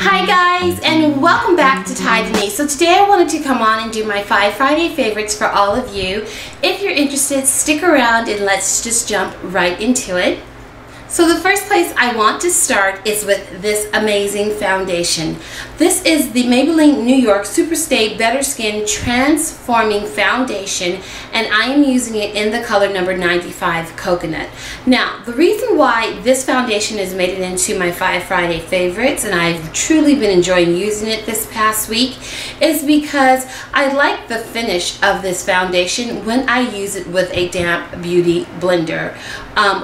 Hi guys, and welcome back to Denise. So today I wanted to come on and do my 5 Friday favorites for all of you. If you're interested, stick around and let's just jump right into it. So the first place I want to start is with this amazing foundation. This is the Maybelline New York Superstay Better Skin Transforming Foundation, and I am using it in the color number 95 Coconut. Now, the reason why this foundation has made it into my 5 Friday favorites, and I've truly been enjoying using it this past week, is because I like the finish of this foundation when I use it with a damp beauty blender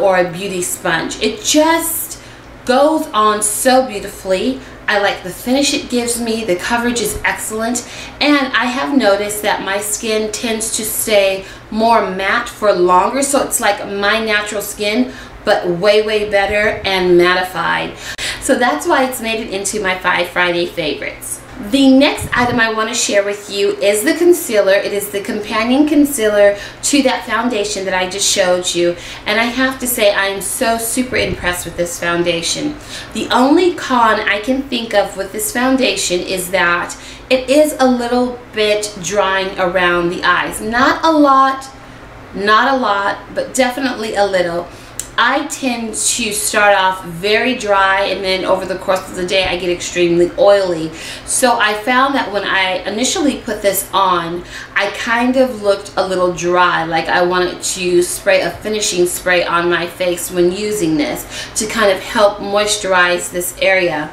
or a beauty sponge. It just goes on so beautifully. I like the finish it gives me. The coverage is excellent, and I have noticed that my skin tends to stay more matte for longer, so it's like my natural skin but way better and mattified. So that's why it's made it into my 5 Friday favorites. The next item I want to share with you is the concealer. It is the companion concealer to that foundation that I just showed you, and I have to say I am so super impressed with this foundation. The only con I can think of with this foundation is that it is a little bit drying around the eyes. Not a lot, but definitely a little. I tend to start off very dry, and then over the course of the day I get extremely oily. So I found that when I initially put this on, I kind of looked a little dry, like I wanted to spray a finishing spray on my face when using this to kind of help moisturize this area.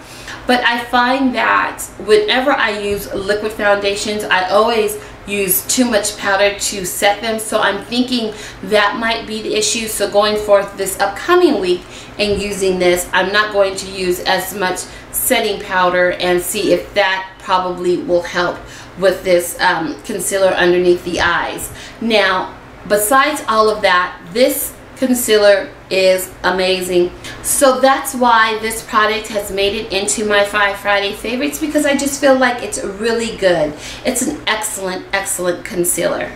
But I find that whenever I use liquid foundations, I always use too much powder to set them, so I'm thinking that might be the issue. So going forth this upcoming week and using this, I'm not going to use as much setting powder, and see if that probably will help with this concealer underneath the eyes. Now, besides all of that, this concealer is amazing. So that's why this product has made it into my 5 Friday favorites, because I just feel like it's really good. It's an excellent concealer.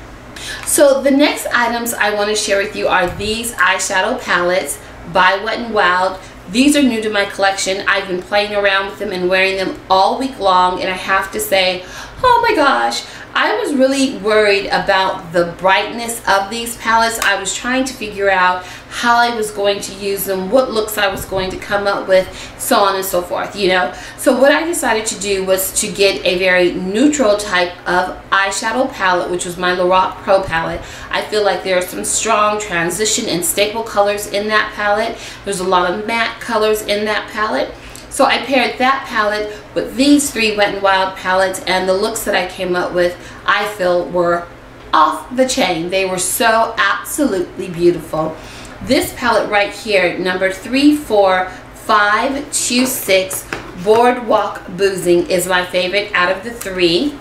So the next items I want to share with you are these eyeshadow palettes by Wet n Wild. These are new to my collection. I've been playing around with them and wearing them all week long, and I have to say, oh my gosh, I was really worried about the brightness of these palettes. I was trying to figure out how I was going to use them, what looks I was going to come up with, so on and so forth, you know. So what I decided to do was to get a very neutral type of eyeshadow palette, which was my Lorac Pro palette. I feel like there are some strong transition and staple colors in that palette. There's a lot of matte colors in that palette. So I paired that palette with these 3 Wet n Wild palettes, and the looks that I came up with, I feel, were off the chain. They were so absolutely beautiful. This palette right here, number 34526 Boardwalk Boozing, is my favorite out of the 3.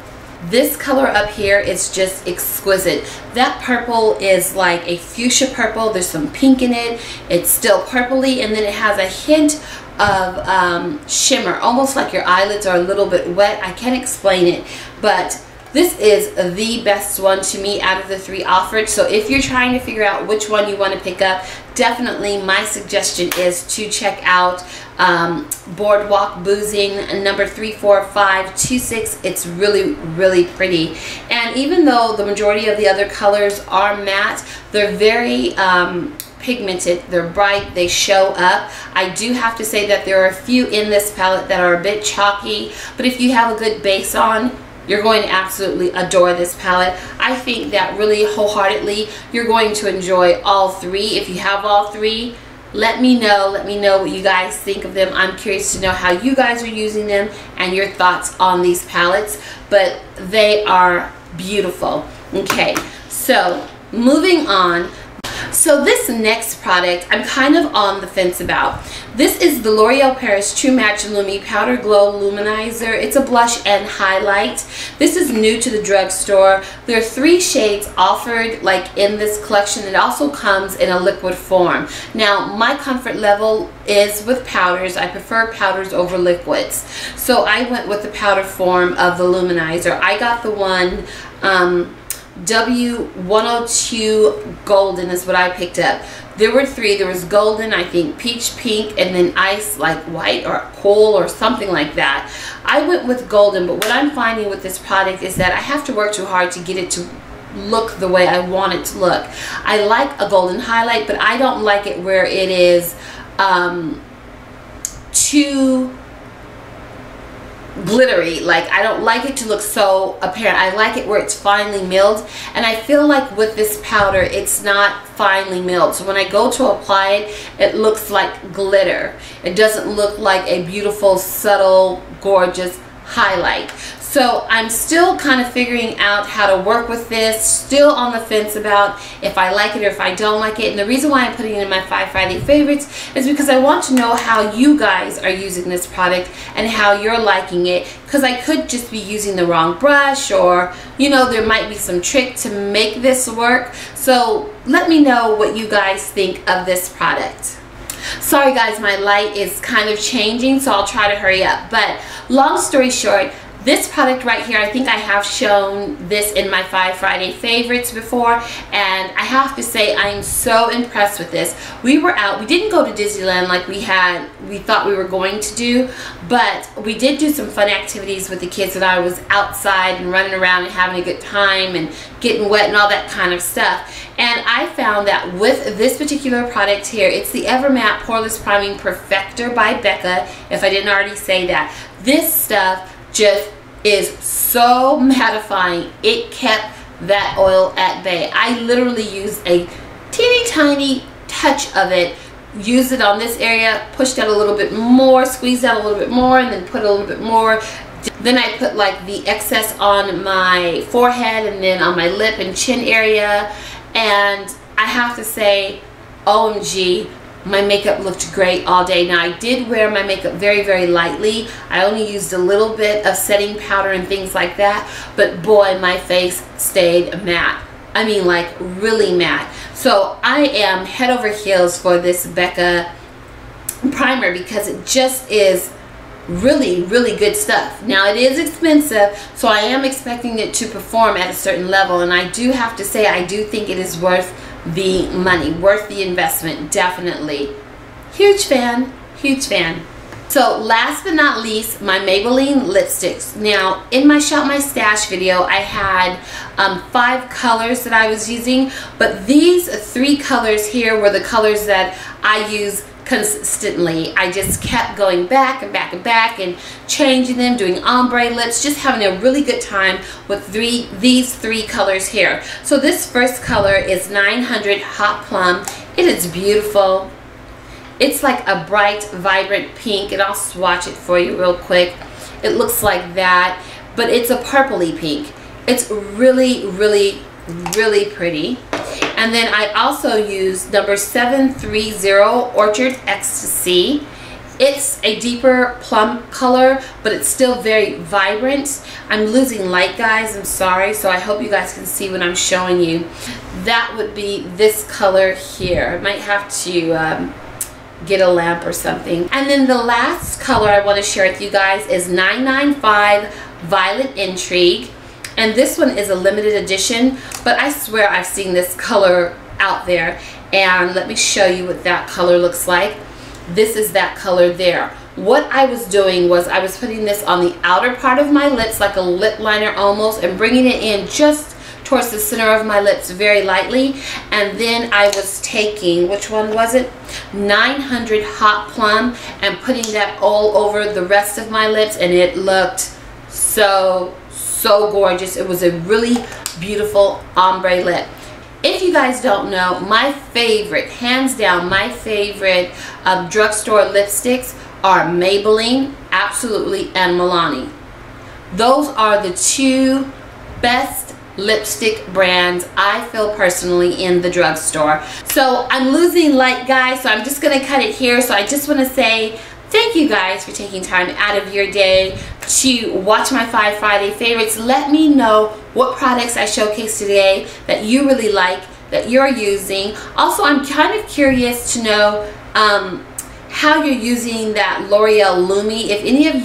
This color up here is just exquisite. That purple is like a fuchsia purple. There's some pink in it. It's still purpley, and then it has a hint of shimmer, almost like your eyelids are a little bit wet. I can't explain it, but this is the best one to me out of the 3 offered. So if you're trying to figure out which one you want to pick up, definitely my suggestion is to check out Boardwalk Boozing number 34526. It's really pretty, and even though the majority of the other colors are matte, they're very pigmented, they're bright, they show up. I do have to say that there are a few in this palette that are a bit chalky, but if you have a good base on, you're going to absolutely adore this palette. I think that really wholeheartedly you're going to enjoy all 3. If you have all 3, let me know what you guys think of them. I'm curious to know how you guys are using them and your thoughts on these palettes, but they are beautiful. Okay, so moving on. So this next product I'm kind of on the fence about. This is the L'Oreal Paris True Match LUMI Powder Glow Luminizer. It's a blush and highlight. This is new to the drugstore. There are 3 shades offered like in this collection. It also comes in a liquid form. Now my comfort level is with powders. I prefer powders over liquids. So I went with the powder form of the luminizer. I got the one W102 Golden is what I picked up. There were three. There was golden, I think peach pink, and then ice like white or coal or something like that. I went with golden, but what I'm finding with this product is that I have to work too hard to get it to look the way I want it to look. I like a golden highlight, but I don't like it where it is too glittery. Like, I don't like it to look so apparent. I like it where it's finely milled, and I feel like with this powder it's not finely milled, so when I go to apply it, it looks like glitter. It doesn't look like a beautiful, subtle, gorgeous highlight. So I'm still kind of figuring out how to work with this, still on the fence about if I like it or if I don't like it. And the reason why I'm putting it in my 5 Friday favorites is because I want to know how you guys are using this product and how you're liking it, because I could just be using the wrong brush, or you know, there might be some trick to make this work. So let me know what you guys think of this product. Sorry guys, my light is kind of changing, so I'll try to hurry up. But long story short, this product right here, I think I have shown this in my 5 Friday favorites before, and I have to say I'm so impressed with this. We were out, we didn't go to Disneyland like we thought we were going to do, but we did do some fun activities with the kids, and I was outside and running around and having a good time and getting wet and all that kind of stuff. And I found that with this particular product here, it's the Ever Matte Poreless Priming Perfector by Becca, if I didn't already say that. This stuff just is so mattifying. It kept that oil at bay. I literally used a teeny tiny touch of it, used it on this area, pushed out a little bit more, squeezed out a little bit more, and then put a little bit more. Then I put like the excess on my forehead and then on my lip and chin area, and I have to say, OMG, my makeup looked great all day. Now I did wear my makeup very, very lightly. I only used a little bit of setting powder and things like that, but boy, my face stayed matte. I mean, like really matte. So I am head over heels for this Becca primer, because it just is really, really good stuff. Now it is expensive, so I am expecting it to perform at a certain level, and I do have to say I do think it is worth the money, worth the investment, definitely. Huge fan, huge fan. So last but not least, my Maybelline lipsticks. Now in my Shop My Stash video, I had 5 colors that I was using, but these 3 colors here were the colors that I use consistently. I just kept going back and back and back and changing them, doing ombre lips, just having a really good time with these 3 colors here. So this first color is 900 Hot Plum. It is beautiful. It's like a bright, vibrant pink, and I'll swatch it for you real quick. It looks like that, but it's a purpley pink. It's really, really, really pretty. And then I also used number 730 Orchard Ecstasy. It's a deeper plum color, but it's still very vibrant. I'm losing light, guys, I'm sorry, so I hope you guys can see what I'm showing you. That would be this color here. I might have to get a lamp or something. And then the last color I want to share with you guys is 995 Violet Intrigue. And this one is a limited edition, but I swear I've seen this color out there. And let me show you what that color looks like. This is that color there. What I was doing was I was putting this on the outer part of my lips, like a lip liner almost, and bringing it in just towards the center of my lips very lightly. And then I was taking, which one was it? 900 Hot Plum, and putting that all over the rest of my lips, and it looked so gorgeous. It was a really beautiful ombre lip. If you guys don't know, my favorite, hands down, my favorite drugstore lipsticks are Maybelline, absolutely, and Milani. Those are the 2 best lipstick brands I feel personally in the drugstore. So I'm losing light, guys, so I'm just gonna cut it here. So I just want to say thank you guys for taking time out of your day to watch my 5 Friday favorites. Let me know what products I showcased today that you really like, that you're using. Also, I'm kind of curious to know how you're using that L'Oreal LUMI. If any of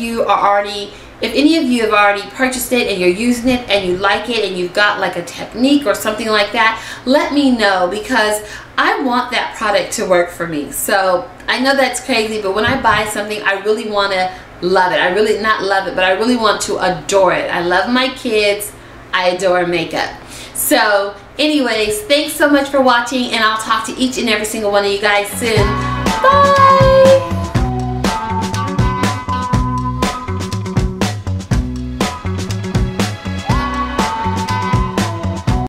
you have already purchased it and you're using it and you like it and you've got like a technique or something like that, let me know, because I want that product to work for me. So I know that's crazy, but when I buy something, I really want to love it. I really, not love it, but I really want to adore it. I love my kids. I adore makeup. So anyways, thanks so much for watching, and I'll talk to each and every single one of you guys soon. Bye!